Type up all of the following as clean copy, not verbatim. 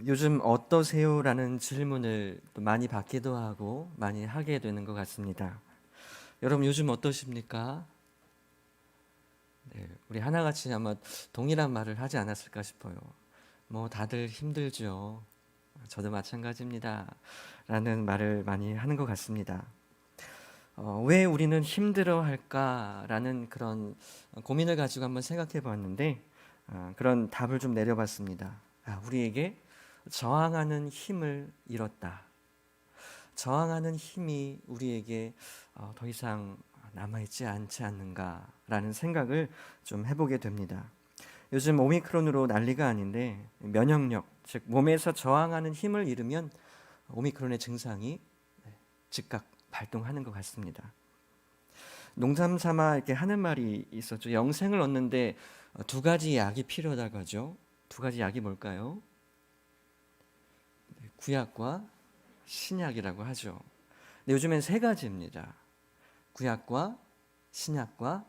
요즘 어떠세요?라는 질문을 또 많이 받기도 하고 많이 하게 되는 것 같습니다. 여러분 요즘 어떠십니까? 네, 우리 하나같이 아마 동일한 말을 하지 않았을까 싶어요. 뭐 다들 힘들죠. 저도 마찬가지입니다. 라는 말을 많이 하는 것 같습니다. 왜 우리는 힘들어 할까라는 그런 고민을 가지고 한번 생각해 봤는데 그런 답을 좀 내려봤습니다. 우리에게 저항하는 힘을 잃었다. 저항하는 힘이 우리에게 더 이상 남아있지 않지 않는가라는 생각을 좀 해보게 됩니다. 요즘 오미크론으로 난리가 아닌데 면역력, 즉 몸에서 저항하는 힘을 잃으면 오미크론의 증상이 즉각 발동하는 것 같습니다. 농담 삼아 이렇게 하는 말이 있었죠. 영생을 얻는데 두 가지 약이 필요하다고 하죠. 두 가지 약이 뭘까요? 구약과 신약이라고 하죠. 근데 요즘엔 세 가지입니다. 구약과 신약과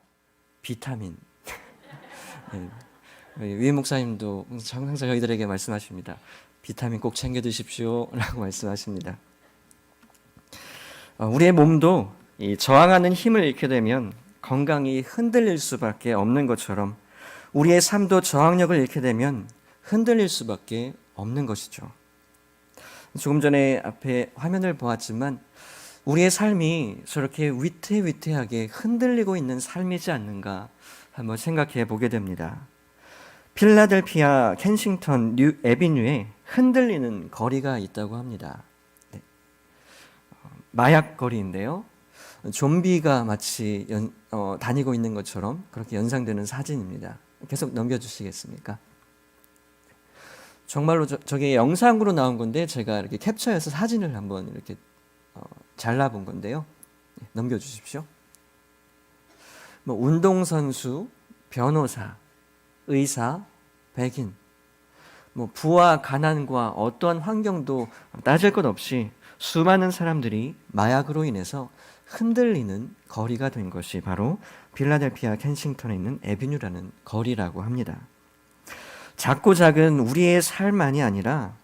비타민. 네. 위 목사님도 항상 저희들에게 말씀하십니다. 비타민 꼭 챙겨 드십시오라고 말씀하십니다. 우리의 몸도 이 저항하는 힘을 잃게 되면 건강이 흔들릴 수밖에 없는 것처럼 우리의 삶도 저항력을 잃게 되면 흔들릴 수밖에 없는 것이죠. 조금 전에 앞에 화면을 보았지만 우리의 삶이 저렇게 위태위태하게 흔들리고 있는 삶이지 않는가 한번 생각해 보게 됩니다. 필라델피아 켄싱턴 뉴 애비뉴에 흔들리는 거리가 있다고 합니다. 네. 마약 거리인데요. 좀비가 마치 다니고 있는 것처럼 그렇게 연상되는 사진입니다. 계속 넘겨주시겠습니까? 정말로 저게 영상으로 나온 건데 제가 이렇게 캡처해서 사진을 한번 이렇게 잘라본 건데요. 넘겨주십시오. 뭐 운동선수, 변호사, 의사, 백인, 뭐 부와 가난과 어떠한 환경도 따질 것 없이 수많은 사람들이 마약으로 인해서 흔들리는 거리가 된 것이 바로 필라델피아 켄싱턴에 있는 애비뉴라는 거리라고 합니다. 작고 작은 우리의 삶만이 아니라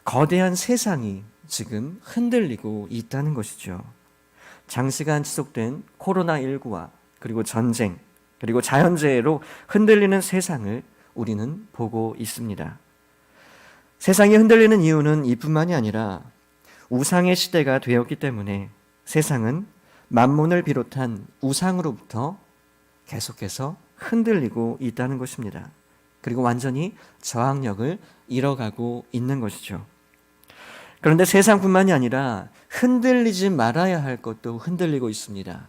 거대한 세상이 지금 흔들리고 있다는 것이죠. 장시간 지속된 코로나19와 그리고 전쟁, 그리고 자연재해로 흔들리는 세상을 우리는 보고 있습니다. 세상이 흔들리는 이유는 이뿐만이 아니라 우상의 시대가 되었기 때문에 세상은 만몬을 비롯한 우상으로부터 계속해서 흔들리고 있다는 것입니다. 그리고 완전히 저항력을 잃어가고 있는 것이죠. 그런데 세상뿐만이 아니라 흔들리지 말아야 할 것도 흔들리고 있습니다.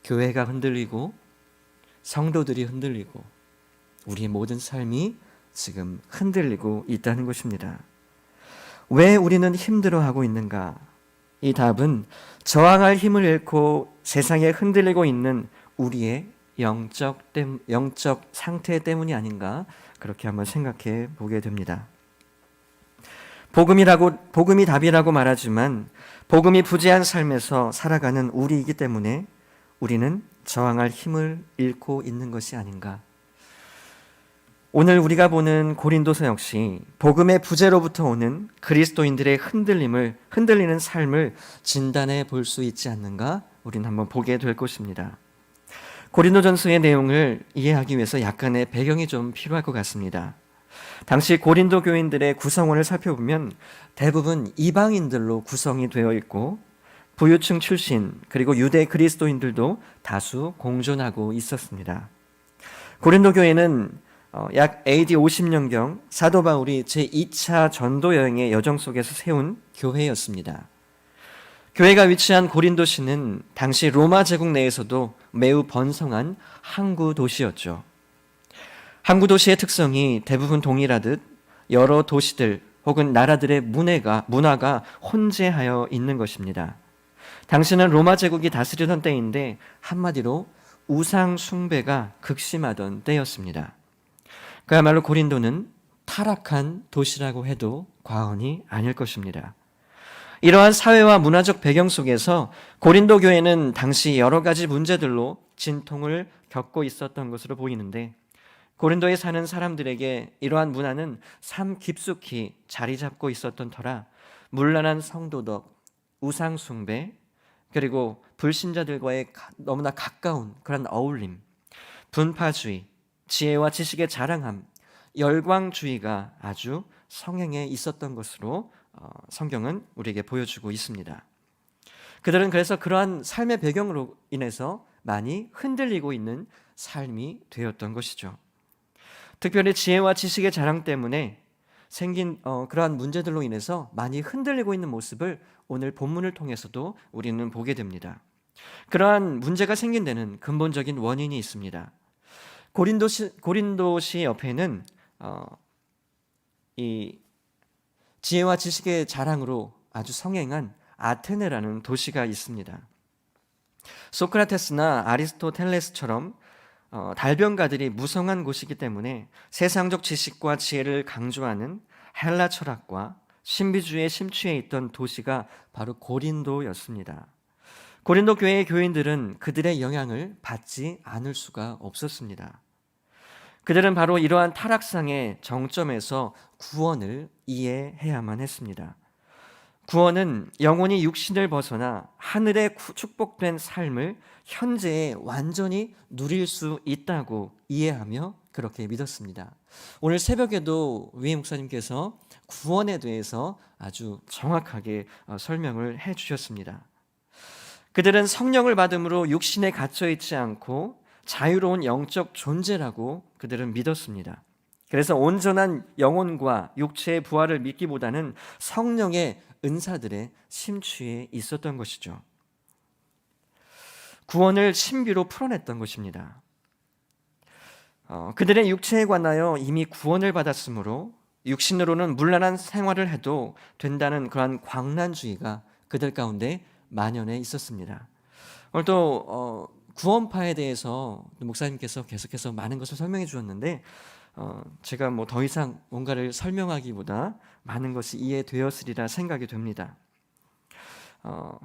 교회가 흔들리고 성도들이 흔들리고 우리의 모든 삶이 지금 흔들리고 있다는 것입니다. 왜 우리는 힘들어하고 있는가? 이 답은 저항할 힘을 잃고 세상에 흔들리고 있는 우리의 영적 상태 때문이 아닌가 그렇게 한번 생각해 보게 됩니다. 복음이 답이라고 말하지만 복음이 부재한 삶에서 살아가는 우리이기 때문에 우리는 저항할 힘을 잃고 있는 것이 아닌가. 오늘 우리가 보는 고린도서 역시 복음의 부재로부터 오는 그리스도인들의 흔들리는 삶을 진단해 볼 수 있지 않는가 우리는 한번 보게 될 것입니다. 고린도전서의 내용을 이해하기 위해서 약간의 배경이 좀 필요할 것 같습니다. 당시 고린도 교인들의 구성원을 살펴보면 대부분 이방인들로 구성이 되어 있고 부유층 출신 그리고 유대 그리스도인들도 다수 공존하고 있었습니다. 고린도 교회는 약 AD 50년경 사도 바울이 제2차 전도 여행의 여정 속에서 세운 교회였습니다. 교회가 위치한 고린도시는 당시 로마 제국 내에서도 매우 번성한 항구 도시였죠. 항구 도시의 특성이 대부분 동일하듯 여러 도시들 혹은 나라들의 문화가 혼재하여 있는 것입니다. 당시는 로마 제국이 다스리던 때인데 한마디로 우상 숭배가 극심하던 때였습니다. 그야말로 고린도는 타락한 도시라고 해도 과언이 아닐 것입니다. 이러한 사회와 문화적 배경 속에서 고린도 교회는 당시 여러 가지 문제들로 진통을 겪고 있었던 것으로 보이는데 고린도에 사는 사람들에게 이러한 문화는 삶 깊숙이 자리 잡고 있었던 터라 문란한 성도덕, 우상 숭배, 그리고 불신자들과의 너무나 가까운 그런 어울림, 분파주의, 지혜와 지식의 자랑함, 열광주의가 아주 성행에 있었던 것으로 성경은 우리에게 보여주고 있습니다. 그들은 그래서 그러한 삶의 배경으로 인해서 많이 흔들리고 있는 삶이 되었던 것이죠. 특별히 지혜와 지식의 자랑 때문에 생긴 그러한 문제들로 인해서 많이 흔들리고 있는 모습을 오늘 본문을 통해서도 우리는 보게 됩니다. 그러한 문제가 생긴 데는 근본적인 원인이 있습니다. 고린도시 옆에는 이 지혜와 지식의 자랑으로 아주 성행한 아테네라는 도시가 있습니다. 소크라테스나 아리스토텔레스처럼 달변가들이 무성한 곳이기 때문에 세상적 지식과 지혜를 강조하는 헬라 철학과 신비주의에 심취해 있던 도시가 바로 고린도였습니다. 고린도 교회의 교인들은 그들의 영향을 받지 않을 수가 없었습니다. 그들은 바로 이러한 타락상의 정점에서 구원을 이해해야만 했습니다. 구원은 영혼이 육신을 벗어나 하늘의 축복된 삶을 현재에 완전히 누릴 수 있다고 이해하며 그렇게 믿었습니다. 오늘 새벽에도 위에 목사님께서 구원에 대해서 아주 정확하게 설명을 해 주셨습니다. 그들은 성령을 받음으로 육신에 갇혀 있지 않고 자유로운 영적 존재라고 그들은 믿었습니다. 그래서 온전한 영혼과 육체의 부활을 믿기보다는 성령의 은사들에 심취해 있었던 것이죠. 구원을 신비로 풀어냈던 것입니다. 그들의 육체에 관하여 이미 구원을 받았으므로 육신으로는 문란한 생활을 해도 된다는 그러한 광란주의가 그들 가운데 만연해 있었습니다. 오늘 또 구원파에 대해서 목사님께서 계속해서 많은 것을 설명해 주었는데 제가 뭐 더 이상 뭔가를 설명하기보다 많은 것이 이해되었으리라 생각이 됩니다.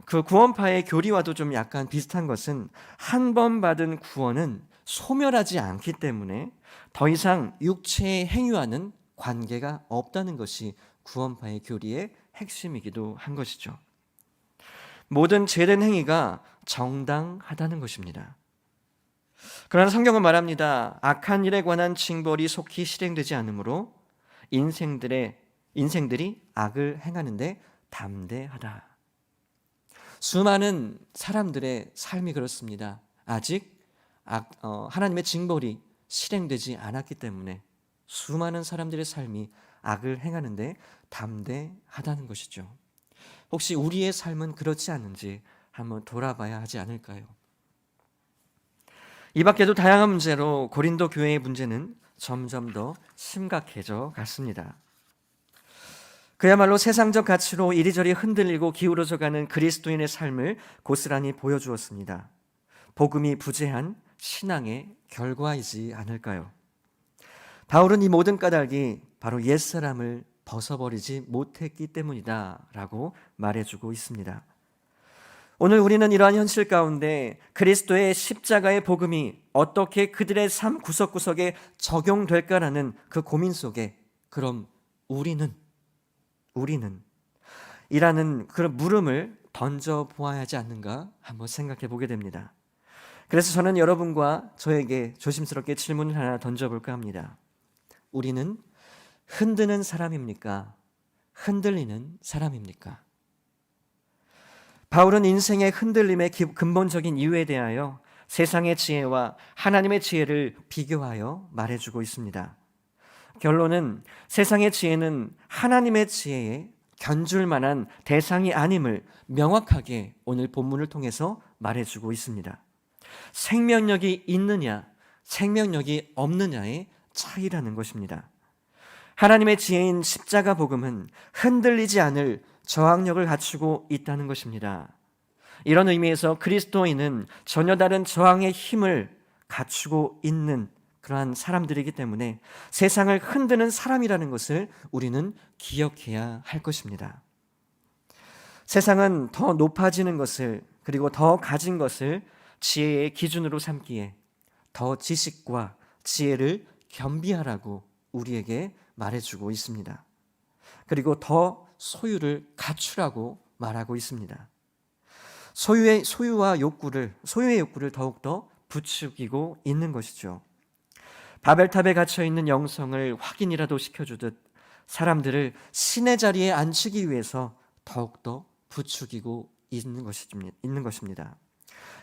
그 구원파의 교리와도 좀 약간 비슷한 것은 한 번 받은 구원은 소멸하지 않기 때문에 더 이상 육체의 행위와는 관계가 없다는 것이 구원파의 교리의 핵심이기도 한 것이죠. 모든 죄된 행위가 정당하다는 것입니다. 그러나 성경은 말합니다. 악한 일에 관한 징벌이 속히 실행되지 않으므로 인생들이 악을 행하는데 담대하다. 수많은 사람들의 삶이 그렇습니다. 아직 하나님의 징벌이 실행되지 않았기 때문에 수많은 사람들의 삶이 악을 행하는데 담대하다는 것이죠. 혹시 우리의 삶은 그렇지 않은지 한번 돌아봐야 하지 않을까요? 이 밖에도 다양한 문제로 고린도 교회의 문제는 점점 더 심각해져 갔습니다. 그야말로 세상적 가치로 이리저리 흔들리고 기울어져 가는 그리스도인의 삶을 고스란히 보여주었습니다. 복음이 부재한 신앙의 결과이지 않을까요? 바울은 이 모든 까닭이 바로 옛사람을 벗어버리지 못했기 때문이다 라고 말해주고 있습니다. 오늘 우리는 이러한 현실 가운데 그리스도의 십자가의 복음이 어떻게 그들의 삶 구석구석에 적용될까라는 그 고민 속에 그럼 우리는 이라는 그런 물음을 던져보아야 하지 않는가 한번 생각해 보게 됩니다. 그래서 저는 여러분과 저에게 조심스럽게 질문을 하나 던져볼까 합니다. 우리는 흔드는 사람입니까? 흔들리는 사람입니까? 바울은 인생의 흔들림의 근본적인 이유에 대하여 세상의 지혜와 하나님의 지혜를 비교하여 말해주고 있습니다. 결론은 세상의 지혜는 하나님의 지혜에 견줄 만한 대상이 아님을 명확하게 오늘 본문을 통해서 말해주고 있습니다. 생명력이 있느냐, 생명력이 없느냐의 차이라는 것입니다. 하나님의 지혜인 십자가 복음은 흔들리지 않을 저항력을 갖추고 있다는 것입니다. 이런 의미에서 그리스도인은 전혀 다른 저항의 힘을 갖추고 있는 그러한 사람들이기 때문에 세상을 흔드는 사람이라는 것을 우리는 기억해야 할 것입니다. 세상은 더 높아지는 것을 그리고 더 가진 것을 지혜의 기준으로 삼기에 더 지식과 지혜를 겸비하라고 우리에게 말해주고 있습니다. 그리고 더 소유를 갖추라고 말하고 있습니다. 소유의 욕구를 더욱더 부추기고 있는 것이죠. 바벨탑에 갇혀 있는 영성을 확인이라도 시켜주듯 사람들을 신의 자리에 앉히기 위해서 더욱더 부추기고 있는 것입니다.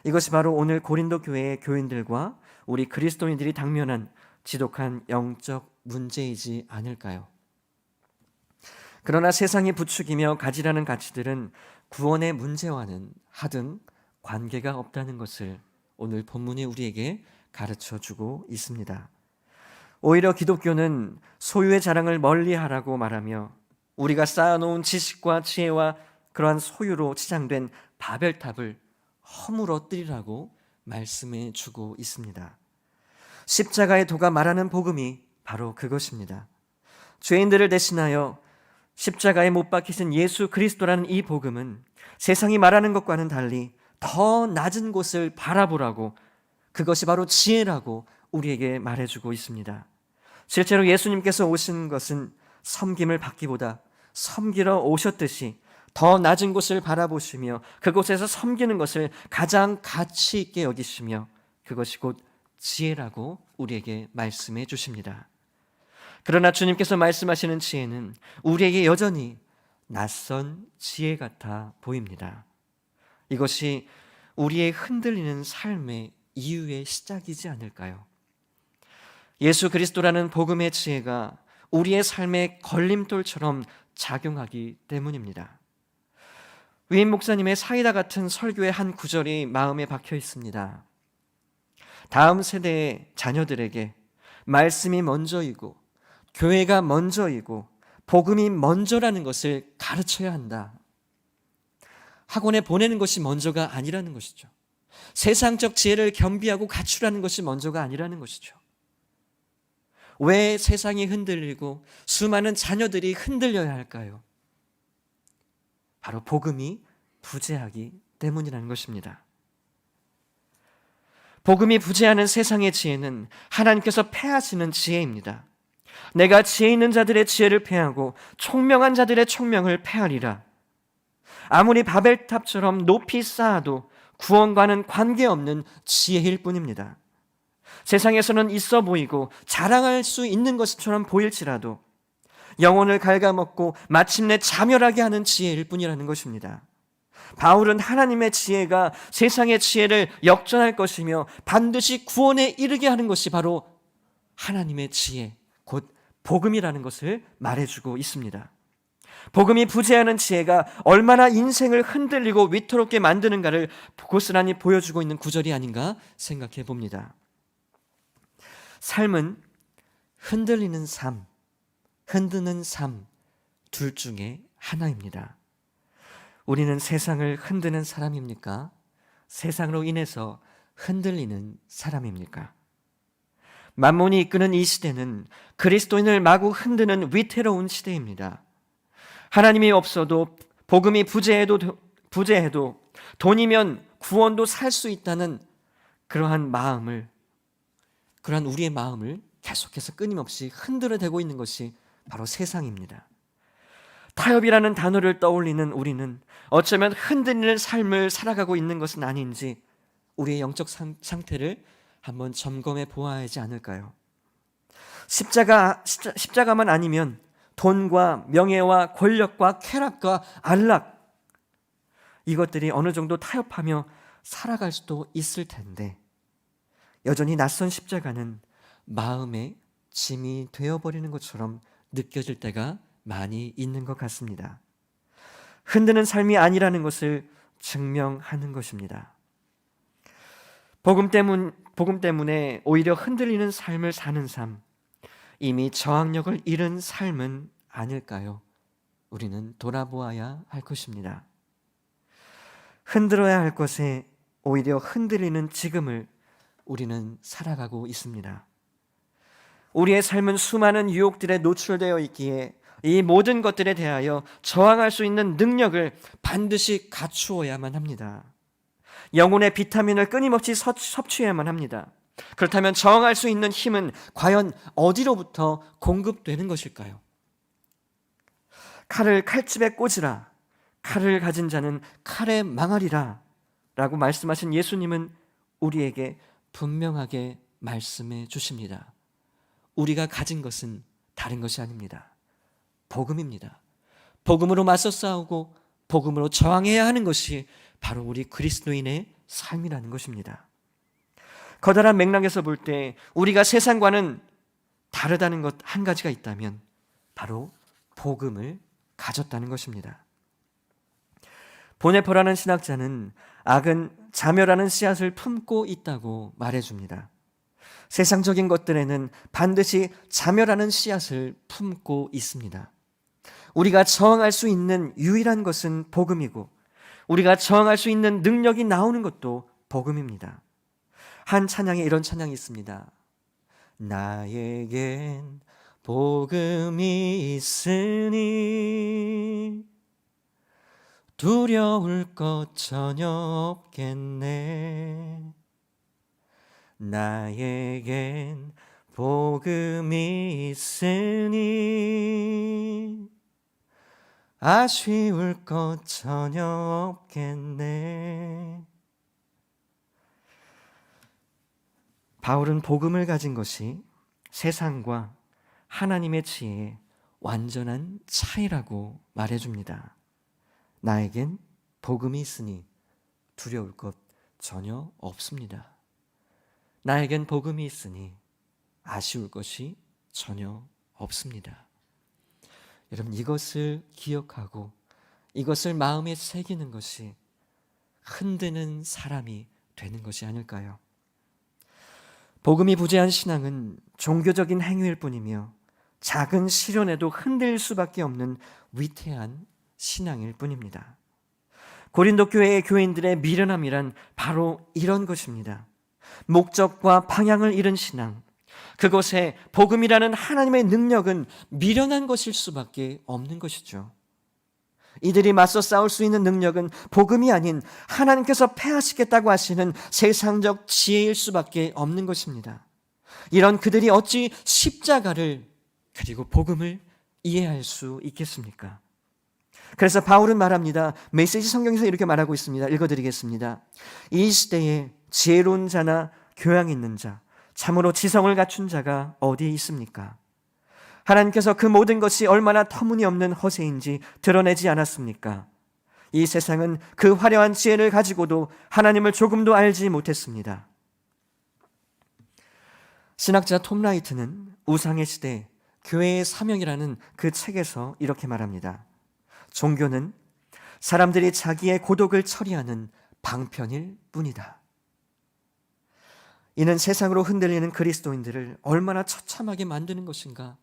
이것이 바로 오늘 고린도 교회의 교인들과 우리 그리스도인들이 당면한 지독한 영적 문제이지 않을까요? 그러나 세상이 부추기며 가지라는 가치들은 구원의 문제와는 하등 관계가 없다는 것을 오늘 본문이 우리에게 가르쳐주고 있습니다. 오히려 기독교는 소유의 자랑을 멀리하라고 말하며 우리가 쌓아놓은 지식과 지혜와 그러한 소유로 치장된 바벨탑을 허물어뜨리라고 말씀해 주고 있습니다. 십자가의 도가 말하는 복음이 바로 그것입니다. 죄인들을 대신하여 십자가에 못 박히신 예수 그리스도라는 이 복음은 세상이 말하는 것과는 달리 더 낮은 곳을 바라보라고, 그것이 바로 지혜라고 우리에게 말해주고 있습니다. 실제로 예수님께서 오신 것은 섬김을 받기보다 섬기러 오셨듯이 더 낮은 곳을 바라보시며 그곳에서 섬기는 것을 가장 가치 있게 여기시며 그것이 곧 지혜라고 우리에게 말씀해 주십니다. 그러나 주님께서 말씀하시는 지혜는 우리에게 여전히 낯선 지혜 같아 보입니다. 이것이 우리의 흔들리는 삶의 이유의 시작이지 않을까요? 예수 그리스도라는 복음의 지혜가 우리의 삶의 걸림돌처럼 작용하기 때문입니다. 위임 목사님의 사이다 같은 설교의 한 구절이 마음에 박혀 있습니다. 다음 세대의 자녀들에게 말씀이 먼저이고 교회가 먼저이고 복음이 먼저라는 것을 가르쳐야 한다. 학원에 보내는 것이 먼저가 아니라는 것이죠. 세상적 지혜를 겸비하고 갖추라는 것이 먼저가 아니라는 것이죠. 왜 세상이 흔들리고 수많은 자녀들이 흔들려야 할까요? 바로 복음이 부재하기 때문이라는 것입니다. 복음이 부재하는 세상의 지혜는 하나님께서 패하시는 지혜입니다. 내가 지혜 있는 자들의 지혜를 패하고 총명한 자들의 총명을 패하리라. 아무리 바벨탑처럼 높이 쌓아도 구원과는 관계없는 지혜일 뿐입니다. 세상에서는 있어 보이고 자랑할 수 있는 것처럼 보일지라도 영혼을 갉아먹고 마침내 자멸하게 하는 지혜일 뿐이라는 것입니다. 바울은 하나님의 지혜가 세상의 지혜를 역전할 것이며 반드시 구원에 이르게 하는 것이 바로 하나님의 지혜, 곧 복음이라는 것을 말해주고 있습니다. 복음이 부재하는 지혜가 얼마나 인생을 흔들리고 위태롭게 만드는가를 고스란히 보여주고 있는 구절이 아닌가 생각해 봅니다. 삶은 흔들리는 삶, 흔드는 삶 둘 중에 하나입니다. 우리는 세상을 흔드는 사람입니까? 세상으로 인해서 흔들리는 사람입니까? 만몬이 이끄는 이 시대는 그리스도인을 마구 흔드는 위태로운 시대입니다. 하나님이 없어도 복음이 부재해도 돈이면 구원도 살 수 있다는 그러한 우리의 마음을 계속해서 끊임없이 흔들어대고 있는 것이 바로 세상입니다. 타협이라는 단어를 떠올리는 우리는 어쩌면 흔들리는 삶을 살아가고 있는 것은 아닌지 우리의 영적 상태를 한번 점검해 보아야 하지 않을까요? 십자가만 아니면 돈과 명예와 권력과 쾌락과 안락, 이것들이 어느 정도 타협하며 살아갈 수도 있을 텐데 여전히 낯선 십자가는 마음의 짐이 되어버리는 것처럼 느껴질 때가 많이 있는 것 같습니다. 흔드는 삶이 아니라는 것을 증명하는 것입니다. 복음 때문에 오히려 흔들리는 삶을 사는 삶, 이미 저항력을 잃은 삶은 아닐까요? 우리는 돌아보아야 할 것입니다. 흔들어야 할 것에 오히려 흔들리는 지금을 우리는 살아가고 있습니다. 우리의 삶은 수많은 유혹들에 노출되어 있기에 이 모든 것들에 대하여 저항할 수 있는 능력을 반드시 갖추어야만 합니다. 영혼의 비타민을 끊임없이 섭취해야만 합니다. 그렇다면 저항할 수 있는 힘은 과연 어디로부터 공급되는 것일까요? 칼을 칼집에 꽂으라. 칼을 가진 자는 칼에 망하리라 라고 말씀하신 예수님은 우리에게 분명하게 말씀해 주십니다. 우리가 가진 것은 다른 것이 아닙니다. 복음입니다. 복음으로 맞서 싸우고 복음으로 저항해야 하는 것이 바로 우리 그리스도인의 삶이라는 것입니다. 커다란 맥락에서 볼 때 우리가 세상과는 다르다는 것 한 가지가 있다면 바로 복음을 가졌다는 것입니다. 보네퍼라는 신학자는 악은 자멸하는 씨앗을 품고 있다고 말해줍니다. 세상적인 것들에는 반드시 자멸하는 씨앗을 품고 있습니다. 우리가 저항할 수 있는 유일한 것은 복음이고 우리가 저항할 수 있는 능력이 나오는 것도 복음입니다. 한 찬양에 이런 찬양이 있습니다. 나에겐 복음이 있으니 두려울 것 전혀 없겠네. 나에겐 복음이 있으니 아쉬울 것 전혀 없겠네. 바울은 복음을 가진 것이 세상과 하나님의 지혜의 완전한 차이라고 말해줍니다. 나에겐 복음이 있으니 두려울 것 전혀 없습니다. 나에겐 복음이 있으니 아쉬울 것이 전혀 없습니다. 여러분, 이것을 기억하고 이것을 마음에 새기는 것이 흔드는 사람이 되는 것이 아닐까요? 복음이 부재한 신앙은 종교적인 행위일 뿐이며 작은 시련에도 흔들릴 수밖에 없는 위태한 신앙일 뿐입니다. 고린도 교회의 교인들의 미련함이란 바로 이런 것입니다. 목적과 방향을 잃은 신앙, 그것에 복음이라는 하나님의 능력은 미련한 것일 수밖에 없는 것이죠. 이들이 맞서 싸울 수 있는 능력은 복음이 아닌 하나님께서 패하시겠다고 하시는 세상적 지혜일 수밖에 없는 것입니다. 이런 그들이 어찌 십자가를 그리고 복음을 이해할 수 있겠습니까? 그래서 바울은 말합니다. 메시지 성경에서 이렇게 말하고 있습니다. 읽어드리겠습니다. 이 시대에 지혜로운 자나 교양 있는 자, 참으로 지성을 갖춘 자가 어디 있습니까? 하나님께서 그 모든 것이 얼마나 터무니없는 허세인지 드러내지 않았습니까? 이 세상은 그 화려한 지혜를 가지고도 하나님을 조금도 알지 못했습니다. 신학자 톰 라이트는 우상의 시대, 교회의 사명이라는 그 책에서 이렇게 말합니다. 종교는 사람들이 자기의 고독을 처리하는 방편일 뿐이다. 이는 세상으로 흔들리는 그리스도인들을 얼마나 처참하게 만드는 것인가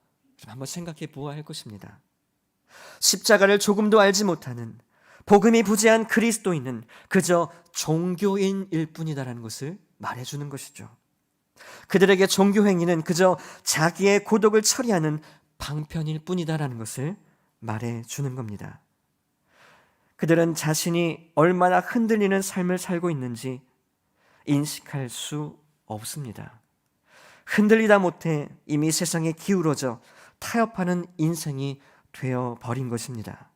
한번 생각해 보아야 할 것입니다. 십자가를 조금도 알지 못하는 복음이 부재한 그리스도인은 그저 종교인일 뿐이다라는 것을 말해주는 것이죠. 그들에게 종교 행위는 그저 자기의 고독을 처리하는 방편일 뿐이다라는 것을 말해주는 겁니다. 그들은 자신이 얼마나 흔들리는 삶을 살고 있는지 인식할 수 없습니다. 흔들리다 못해 이미 세상에 기울어져 타협하는 인생이 되어버린 것입니다.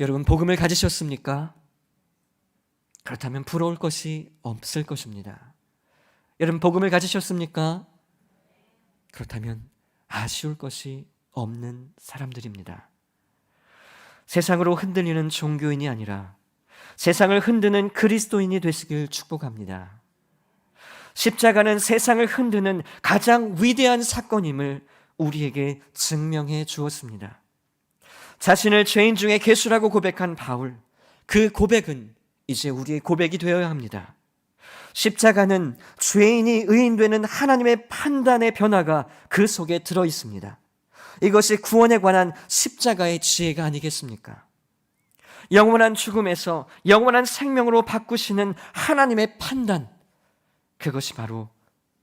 여러분, 복음을 가지셨습니까? 그렇다면 부러울 것이 없을 것입니다. 여러분, 복음을 가지셨습니까? 그렇다면 아쉬울 것이 없는 사람들입니다. 세상으로 흔들리는 종교인이 아니라 세상을 흔드는 그리스도인이 되시길 축복합니다. 십자가는 세상을 흔드는 가장 위대한 사건임을 우리에게 증명해 주었습니다. 자신을 죄인 중에 괴수라고 고백한 바울, 그 고백은 이제 우리의 고백이 되어야 합니다. 십자가는 죄인이 의인되는 하나님의 판단의 변화가 그 속에 들어 있습니다. 이것이 구원에 관한 십자가의 지혜가 아니겠습니까? 영원한 죽음에서 영원한 생명으로 바꾸시는 하나님의 판단, 그것이 바로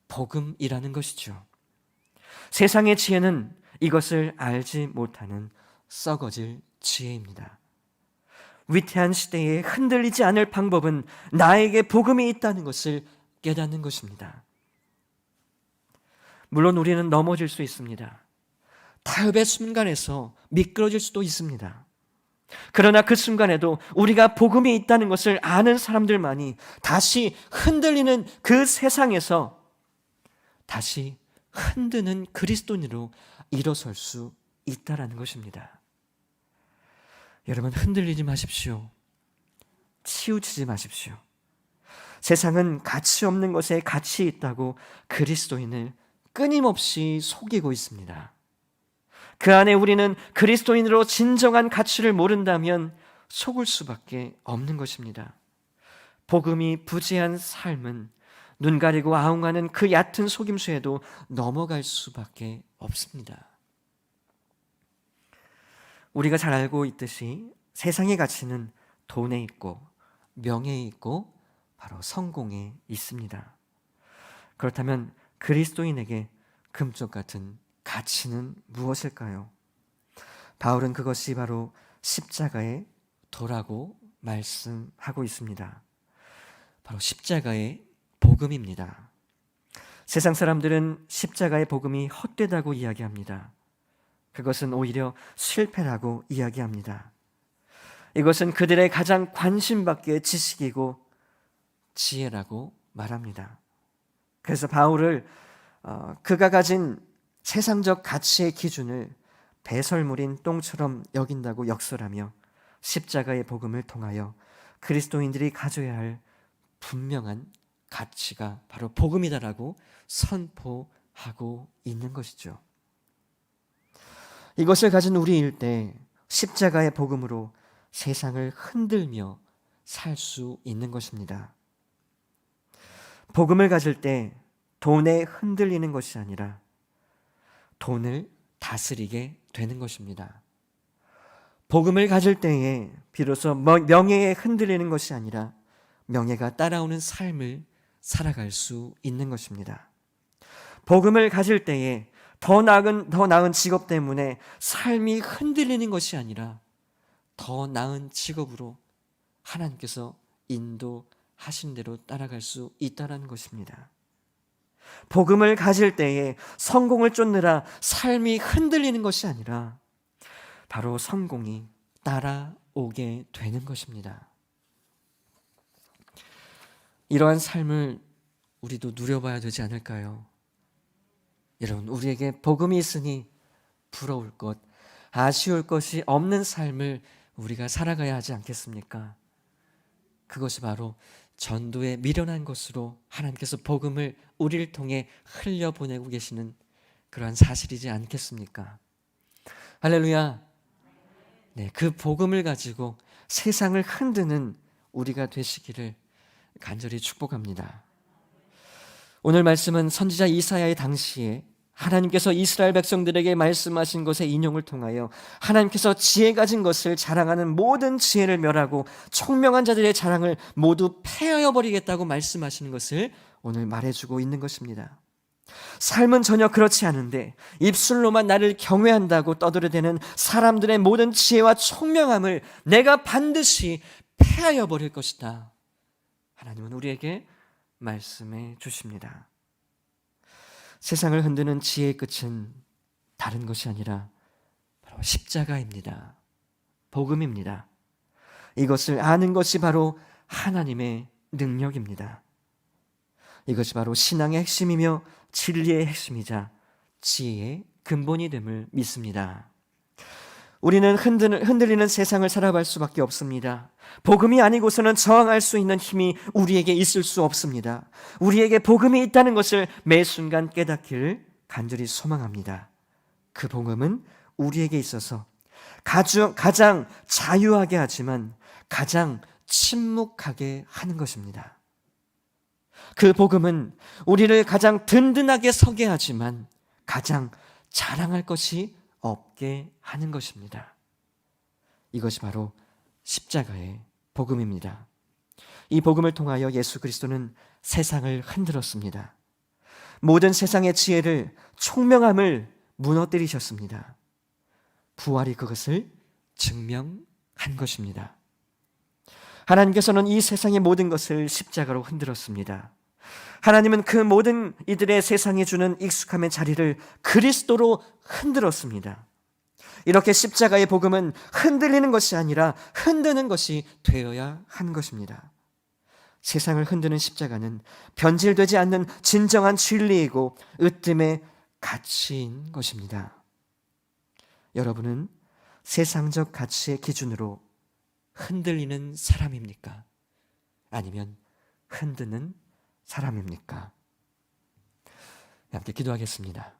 복음이라는 것이죠. 세상의 지혜는 이것을 알지 못하는 썩어질 지혜입니다. 위태한 시대에 흔들리지 않을 방법은 나에게 복음이 있다는 것을 깨닫는 것입니다. 물론 우리는 넘어질 수 있습니다. 타협의 순간에서 미끄러질 수도 있습니다. 그러나 그 순간에도 우리가 복음이 있다는 것을 아는 사람들만이 다시 흔들리는 그 세상에서 다시 흔드는 그리스도인으로 일어설 수 있다라는 것입니다. 여러분, 흔들리지 마십시오. 치우치지 마십시오. 세상은 가치 없는 것에 가치 있다고 그리스도인을 끊임없이 속이고 있습니다. 그 안에 우리는 그리스도인으로 진정한 가치를 모른다면 속을 수밖에 없는 것입니다. 복음이 부재한 삶은 눈 가리고 아웅하는 그 얕은 속임수에도 넘어갈 수밖에 없습니다. 우리가 잘 알고 있듯이 세상의 가치는 돈에 있고 명예에 있고 바로 성공에 있습니다. 그렇다면 그리스도인에게 금쪽 같은 가치는 무엇일까요? 바울은 그것이 바로 십자가의 도라고 말씀하고 있습니다. 바로 십자가의 복음입니다. 세상 사람들은 십자가의 복음이 헛되다고 이야기합니다. 그것은 오히려 실패라고 이야기합니다. 이것은 그들의 가장 관심밖의 지식이고 지혜라고 말합니다. 그래서 바울을 그가 가진 세상적 가치의 기준을 배설물인 똥처럼 여긴다고 역설하며 십자가의 복음을 통하여 그리스도인들이 가져야 할 분명한 가치가 바로 복음이다라고 선포하고 있는 것이죠. 이것을 가진 우리일 때 십자가의 복음으로 세상을 흔들며 살 수 있는 것입니다. 복음을 가질 때 돈에 흔들리는 것이 아니라 돈을 다스리게 되는 것입니다. 복음을 가질 때에 비로소 명예에 흔들리는 것이 아니라 명예가 따라오는 삶을 살아갈 수 있는 것입니다. 복음을 가질 때에 더 나은 직업 때문에 삶이 흔들리는 것이 아니라 더 나은 직업으로 하나님께서 인도하신 대로 따라갈 수 있다는 것입니다. 복음을 가질 때에 성공을 쫓느라 삶이 흔들리는 것이 아니라 바로 성공이 따라오게 되는 것입니다. 이러한 삶을 우리도 누려봐야 되지 않을까요? 여러분, 우리에게 복음이 있으니 부러울 것, 아쉬울 것이 없는 삶을 우리가 살아가야 하지 않겠습니까? 그것이 바로 전도에 미련한 것으로 하나님께서 복음을 우리를 통해 흘려보내고 계시는 그러한 사실이지 않겠습니까? 할렐루야. 네, 그 복음을 가지고 세상을 흔드는 우리가 되시기를 간절히 축복합니다. 오늘 말씀은 선지자 이사야의 당시에 하나님께서 이스라엘 백성들에게 말씀하신 것의 인용을 통하여 하나님께서 지혜 가진 것을 자랑하는 모든 지혜를 멸하고 총명한 자들의 자랑을 모두 폐하여 버리겠다고 말씀하시는 것을 오늘 말해주고 있는 것입니다. 삶은 전혀 그렇지 않은데 입술로만 나를 경외한다고 떠들어대는 사람들의 모든 지혜와 총명함을 내가 반드시 폐하여 버릴 것이다. 하나님은 우리에게 말씀해 주십니다. 세상을 흔드는 지혜의 끝은 다른 것이 아니라 바로 십자가입니다. 복음입니다. 이것을 아는 것이 바로 하나님의 능력입니다. 이것이 바로 신앙의 핵심이며 진리의 핵심이자 지혜의 근본이 됨을 믿습니다. 우리는 흔들리는 세상을 살아갈 수밖에 없습니다. 복음이 아니고서는 저항할 수 있는 힘이 우리에게 있을 수 없습니다. 우리에게 복음이 있다는 것을 매 순간 깨닫기를 간절히 소망합니다. 그 복음은 우리에게 있어서 가장 자유하게 하지만 가장 침묵하게 하는 것입니다. 그 복음은 우리를 가장 든든하게 서게 하지만 가장 자랑할 것이 없게 하는 것입니다. 이것이 바로 십자가의 복음입니다. 이 복음을 통하여 예수 그리스도는 세상을 흔들었습니다. 모든 세상의 지혜를, 총명함을 무너뜨리셨습니다. 부활이 그것을 증명한 것입니다. 하나님께서는 이 세상의 모든 것을 십자가로 흔들었습니다. 하나님은 그 모든 이들의 세상에 주는 익숙함의 자리를 그리스도로 흔들었습니다. 이렇게 십자가의 복음은 흔들리는 것이 아니라 흔드는 것이 되어야 하는 것입니다. 세상을 흔드는 십자가는 변질되지 않는 진정한 진리이고 으뜸의 가치인 것입니다. 여러분은 세상적 가치의 기준으로 흔들리는 사람입니까? 아니면 흔드는 사람입니까? 함께 기도하겠습니다.